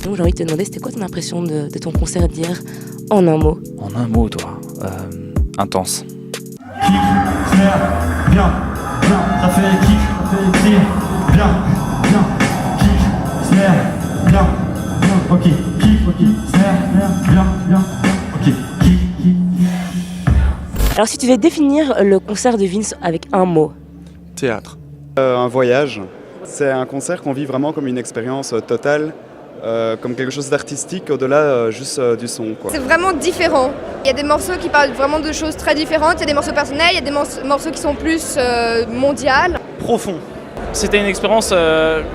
Donc j'ai envie de te demander, c'était quoi ton impression de ton concert d'hier en un mot? En un mot, toi. Intense. Kick, snare, bien, ça fait kick, bien, kick, snare, bien, ok, kick, snare, bien, ok, kick. Alors si tu devais définir le concert de Vince avec un mot? Théâtre. Un voyage. C'est un concert qu'on vit vraiment comme une expérience totale, comme quelque chose d'artistique au-delà juste du son, quoi. C'est vraiment différent. Il y a des morceaux qui parlent vraiment de choses très différentes, il y a des morceaux personnels, il y a des morceaux qui sont plus mondiales. Profond. C'était une expérience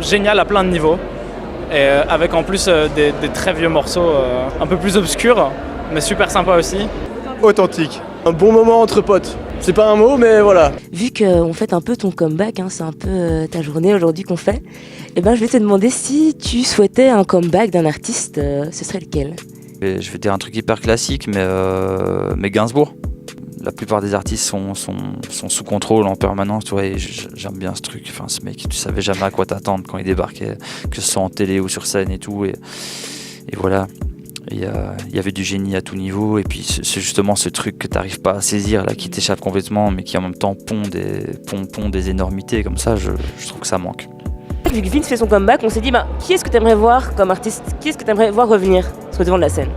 géniale à plein de niveaux, et avec en plus des très vieux morceaux un peu plus obscurs, mais super sympa aussi. Authentique. Un bon moment entre potes. C'est pas un mot, mais voilà. Vu qu'on fait un peu ton comeback, hein, c'est un peu ta journée aujourd'hui qu'on fait, eh ben, je vais te demander si tu souhaitais un comeback d'un artiste, ce serait lequel? Je vais dire un truc hyper classique, mais Gainsbourg. La plupart des artistes sont sous contrôle en permanence, tu vois, et j'aime bien ce truc. Enfin, ce mec, tu savais jamais à quoi t'attendre quand il débarquait, que ce soit en télé ou sur scène et tout. Et voilà. Il y avait du génie à tout niveau, et puis c'est justement ce truc que tu n'arrives pas à saisir, là, qui t'échappe complètement, mais qui en même temps pond des énormités comme ça. Je trouve que ça manque. Vu que Vince fait son comeback, on s'est dit, qui est-ce que tu aimerais voir comme artiste? Qui est-ce que tu aimerais voir revenir sur le devant de la scène?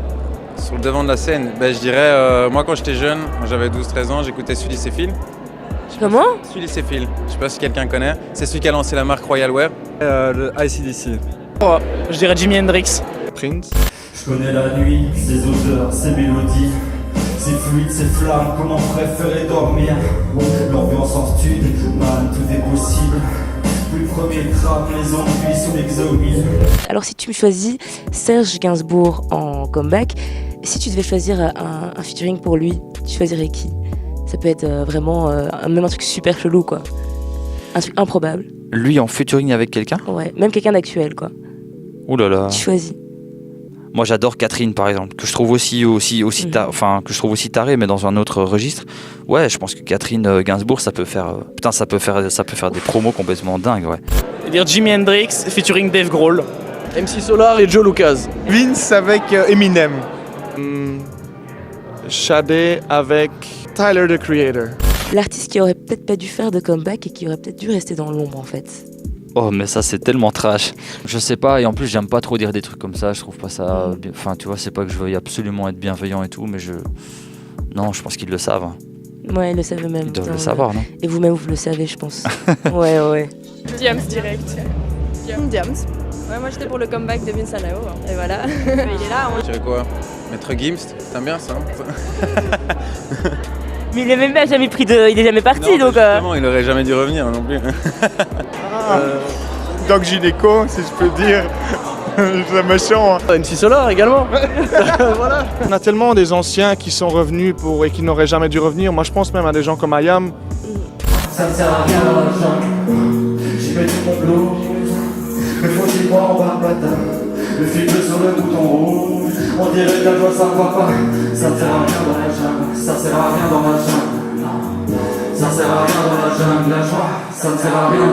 Sur le devant de la scène, je dirais, moi quand j'étais jeune, j'avais 12-13 ans, j'écoutais Sully et Phil. Comment? Sully et Phil, je sais pas si quelqu'un connaît, c'est celui qui a lancé la marque Royal Wear. Le ICDC. Oh, je dirais Jimi Hendrix. Prince. Je connais la nuit, ses odeurs, ses mélodies, ses fluides, ses flammes, comment préférer dormir. L'ambiance en stud, man, tout est possible. Puis le premier drame, les ennuis sont exorbités. Alors si tu me choisis Serge Gainsbourg en comeback, si tu devais choisir un featuring pour lui, tu choisirais qui? Ça peut être vraiment même un truc super chelou, quoi. Un truc improbable. Lui en featuring avec quelqu'un? Ouais, même quelqu'un d'actuel, quoi. Ouh là là. Tu choisis. Moi j'adore Catherine par exemple, que je trouve aussi que je trouve aussi tarée, mais dans un autre registre. Ouais, je pense que Catherine Gainsbourg, ça peut faire des promos complètement dingues, ouais. Je vais dire Jimi Hendrix featuring Dave Grohl. MC Solar et Joe Lucas. Vince avec Eminem. Shadé avec Tyler, the Creator. L'artiste qui aurait peut-être pas dû faire de comeback et qui aurait peut-être dû rester dans l'ombre, en fait. Oh, mais ça c'est tellement trash. Je sais pas, et en plus j'aime pas trop dire des trucs comme ça, je trouve pas ça bien. Enfin, tu vois, c'est pas que je veuille absolument être bienveillant et tout, mais non, je pense qu'ils le savent. Ouais, ils le savent eux-mêmes. Ils doivent le savoir, non? Et vous-même, vous le savez, je pense. Ouais. Diams direct. Diams. Ouais, moi j'étais pour le comeback de Vince Alao, et voilà. Il est là. Tu dirais quoi? Maître Gims, t'aimes bien ça? Mais il est même pas jamais il est jamais parti, non, donc. Justement, il aurait jamais dû revenir non plus. Doc Gynéco, si je peux dire. C'est méchant. Hein. MC Solar également. Voilà. On a tellement des anciens qui sont revenus et qui n'auraient jamais dû revenir. Moi je pense même à des gens comme Ayam. Ça ne sert à rien dans la jungle, j'y mets tout mon bloc. Mais faut y croire en bas patin, le fil bleu sur le bouton rouge. On dirait que la joie ça ne va pas, ça ne sert à rien dans la jungle, ça sert à rien dans la jungle. Ça sert à rien dans la jungle, la joie, ça ne sert à rien.